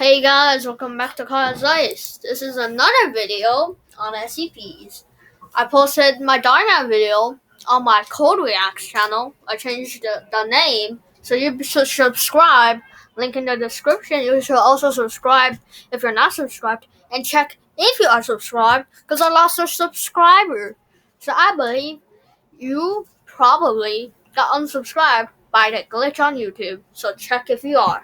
Hey guys, welcome back to Car's Ice. This is another video on SCPs. I posted my Dynamite video on my Cold Reacts channel. I changed the name, so you should subscribe. Link in the description. You should also subscribe if you're not subscribed, and check if you are subscribed, because I lost a subscriber. So I believe you probably got unsubscribed by the glitch on YouTube. So check if you are.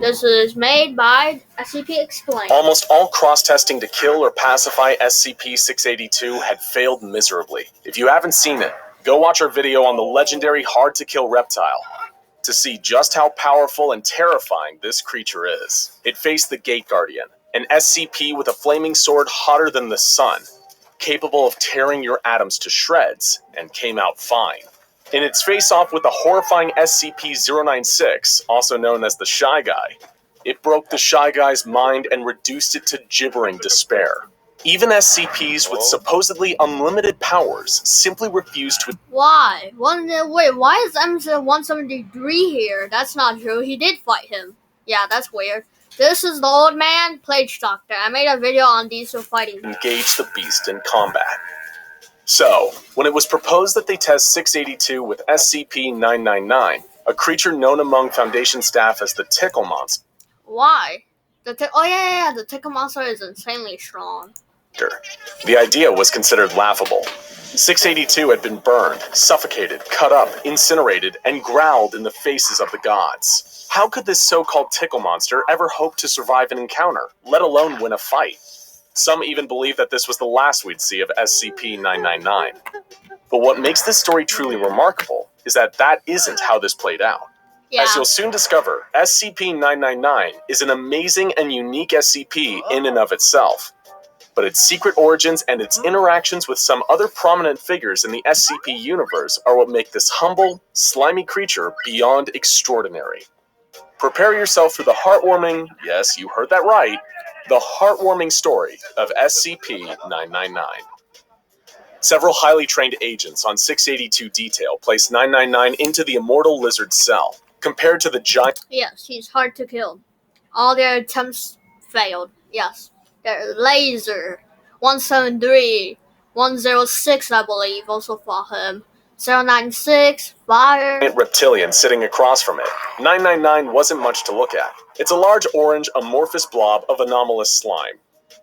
This is made by SCP Explained. Almost all cross-testing to kill or pacify SCP-682 had failed miserably. If you haven't seen it, go watch our video on the legendary hard-to-kill reptile to see just how powerful and terrifying this creature is. It faced the Gate Guardian, an SCP with a flaming sword hotter than the sun, capable of tearing your atoms to shreds, and came out fine. In its face-off with the horrifying SCP-096, also known as the Shy Guy, it broke the Shy Guy's mind and reduced it to gibbering despair. Even SCPs with supposedly unlimited powers simply refused to... Why? Wait, why is M173 here? That's not true. He did fight him. Yeah, that's weird. This is the old man, Plague Doctor. I made a video on Diesel fighting him. Engage the beast in combat. So, when it was proposed that they test 682 with SCP-999, a creature known among Foundation staff as the Tickle Monster. Why? The Tickle Monster is insanely strong. The idea was considered laughable. 682 had been burned, suffocated, cut up, incinerated, and growled in the faces of the gods. How could this so-called Tickle Monster ever hope to survive an encounter, let alone win a fight? Some even believe that this was the last we'd see of SCP-999. But what makes this story truly remarkable is that isn't how this played out. Yeah. As you'll soon discover, SCP-999 is an amazing and unique SCP in and of itself. But its secret origins and its interactions with some other prominent figures in the SCP universe are what make this humble, slimy creature beyond extraordinary. Prepare yourself for the heartwarming, yes, you heard that right, the heartwarming story of SCP-999. Several highly trained agents on 682 Detail placed 999 into the immortal lizard cell. Compared to the giant... Yes, he's hard to kill. All their attempts failed. Yes. Their laser. 173. 106, I believe, also fought him. 096, fire. Reptilian sitting across from it. 999 wasn't much to look at. It's a large orange amorphous blob of anomalous slime.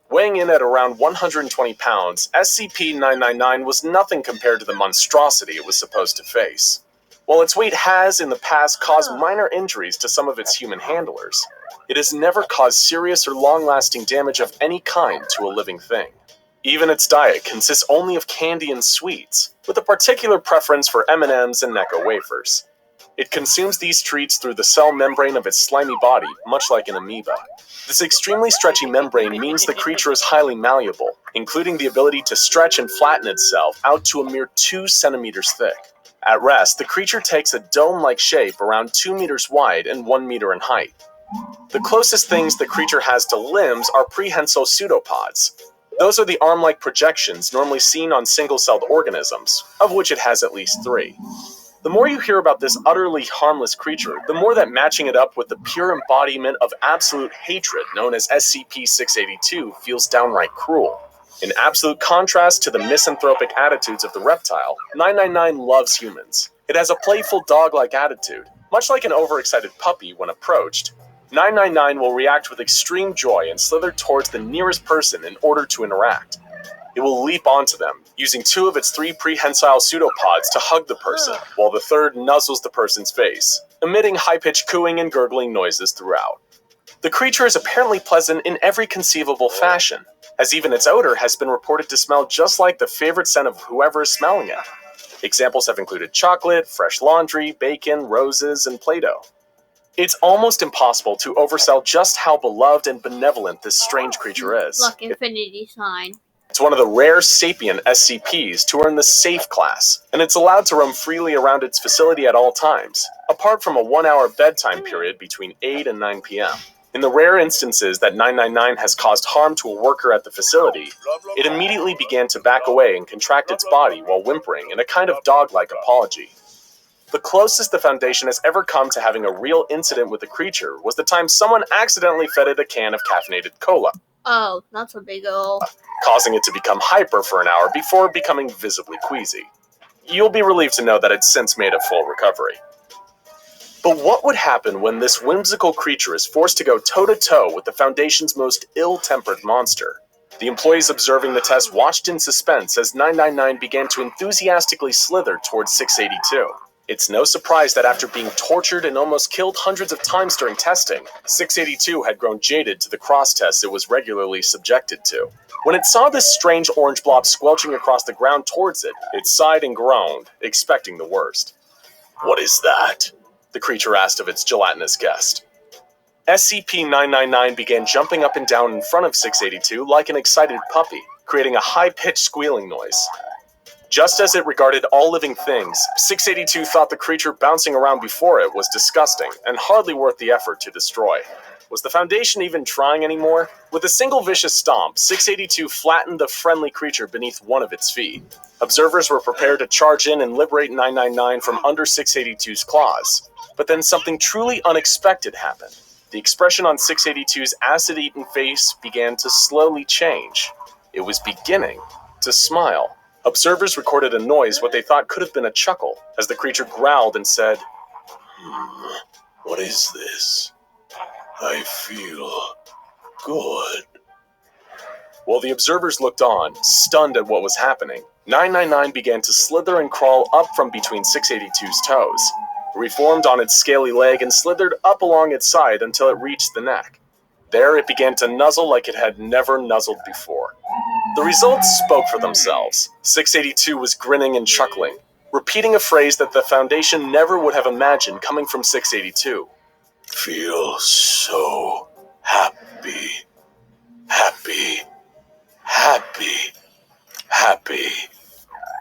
Weighing in at around 120 pounds, SCP-999 was nothing compared to the monstrosity it was supposed to face. While its weight has, in the past, caused minor injuries to some of its human handlers, it has never caused serious or long-lasting damage of any kind to a living thing. Even its diet consists only of candy and sweets, with a particular preference for M&Ms and Necco wafers. It consumes these treats through the cell membrane of its slimy body, much like an amoeba. This extremely stretchy membrane means the creature is highly malleable, including the ability to stretch and flatten itself out to a mere 2 centimeters thick. At rest, the creature takes a dome-like shape around 2 meters wide and 1 meter in height. The closest things the creature has to limbs are prehensile pseudopods. Those are the arm-like projections normally seen on single-celled organisms, of which it has at least 3. The more you hear about this utterly harmless creature, the more that matching it up with the pure embodiment of absolute hatred known as SCP-682 feels downright cruel. In absolute contrast to the misanthropic attitudes of the reptile, 999 loves humans. It has a playful dog-like attitude. Much like an overexcited puppy when approached, 999 will react with extreme joy and slither towards the nearest person in order to interact. It will leap onto them, using 2 of its 3 prehensile pseudopods to hug the person, while the third nuzzles the person's face, emitting high-pitched cooing and gurgling noises throughout. The creature is apparently pleasant in every conceivable fashion, as even its odor has been reported to smell just like the favorite scent of whoever is smelling it. Examples have included chocolate, fresh laundry, bacon, roses, and Play-Doh. It's almost impossible to oversell just how beloved and benevolent this strange creature is. Look, infinity sign. It's one of the rare sapient SCPs to earn the Safe class, and it's allowed to roam freely around its facility at all times, apart from a 1-hour bedtime period between 8 and 9 p.m. In the rare instances that 999 has caused harm to a worker at the facility, it immediately began to back away and contract its body while whimpering in a kind of dog-like apology. The closest the Foundation has ever come to having a real incident with the creature was the time someone accidentally fed it a can of caffeinated cola. Oh, that's a big O. Causing it to become hyper for an hour before becoming visibly queasy. You'll be relieved to know that it's since made a full recovery. But what would happen when this whimsical creature is forced to go toe-to-toe with the Foundation's most ill-tempered monster? The employees observing the test watched in suspense as 999 began to enthusiastically slither towards 682. It's no surprise that after being tortured and almost killed hundreds of times during testing, 682 had grown jaded to the cross tests it was regularly subjected to. When it saw this strange orange blob squelching across the ground towards it, it sighed and groaned, expecting the worst. "What is that?" the creature asked of its gelatinous guest. SCP-999 began jumping up and down in front of 682 like an excited puppy, creating a high-pitched squealing noise. Just as it regarded all living things, 682 thought the creature bouncing around before it was disgusting and hardly worth the effort to destroy. Was the Foundation even trying anymore? With a single vicious stomp, 682 flattened the friendly creature beneath one of its feet. Observers were prepared to charge in and liberate 999 from under 682's claws. But then something truly unexpected happened. The expression on 682's acid-eaten face began to slowly change. It was beginning to smile. Observers recorded a noise what they thought could have been a chuckle, as the creature growled and said, "What is this? I feel good." While the observers looked on, stunned at what was happening, 999 began to slither and crawl up from between 682's toes. It reformed on its scaly leg and slithered up along its side until it reached the neck. There it began to nuzzle like it had never nuzzled before. The results spoke for themselves. 682 was grinning and chuckling, repeating a phrase that the Foundation never would have imagined coming from 682. "Feel so happy, happy, happy, happy."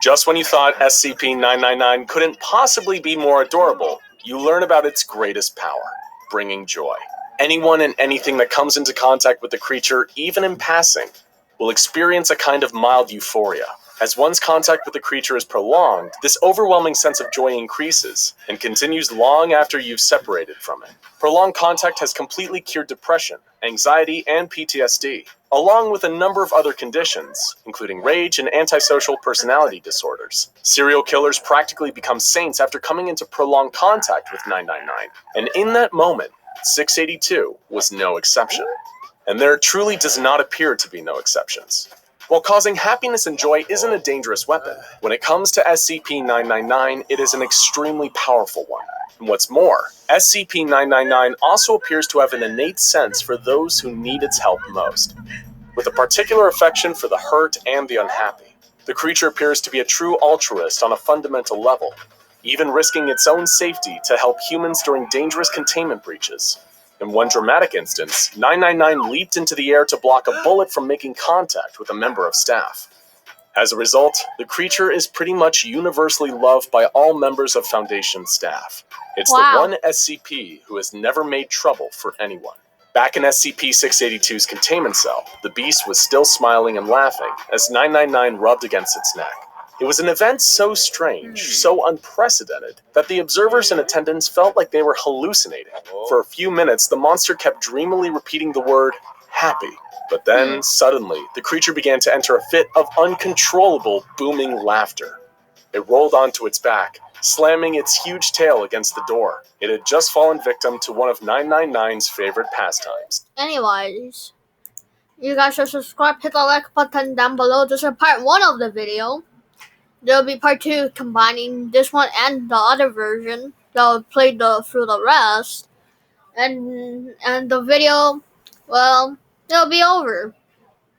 Just when you thought SCP-999 couldn't possibly be more adorable, you learn about its greatest power, bringing joy. Anyone and anything that comes into contact with the creature, even in passing, will experience a kind of mild euphoria. As one's contact with the creature is prolonged, this overwhelming sense of joy increases and continues long after you've separated from it. Prolonged contact has completely cured depression, anxiety, and PTSD, along with a number of other conditions, including rage and antisocial personality disorders. Serial killers practically become saints after coming into prolonged contact with 999, and in that moment, 682 was no exception. And there truly does not appear to be no exceptions. While causing happiness and joy isn't a dangerous weapon, when it comes to SCP-999, it is an extremely powerful one. And what's more, SCP-999 also appears to have an innate sense for those who need its help most, with a particular affection for the hurt and the unhappy. The creature appears to be a true altruist on a fundamental level, even risking its own safety to help humans during dangerous containment breaches. In one dramatic instance, 999 leaped into the air to block a bullet from making contact with a member of staff. As a result, the creature is pretty much universally loved by all members of Foundation staff. It's the one SCP who has never made trouble for anyone. Back in SCP-682's containment cell, the beast was still smiling and laughing as 999 rubbed against its neck. It was an event so strange, so unprecedented, that the observers in attendance felt like they were hallucinating. For a few minutes, the monster kept dreamily repeating the word, "happy." But then, suddenly, the creature began to enter a fit of uncontrollable, booming laughter. It rolled onto its back, slamming its huge tail against the door. It had just fallen victim to one of 999's favorite pastimes. Anyways, you guys should subscribe, hit the like button down below. This is part 1 of the video. There'll be part 2 combining this one and the other version that will play through the rest. And the video, well, it'll be over.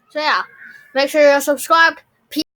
So yeah, make sure you're subscribed,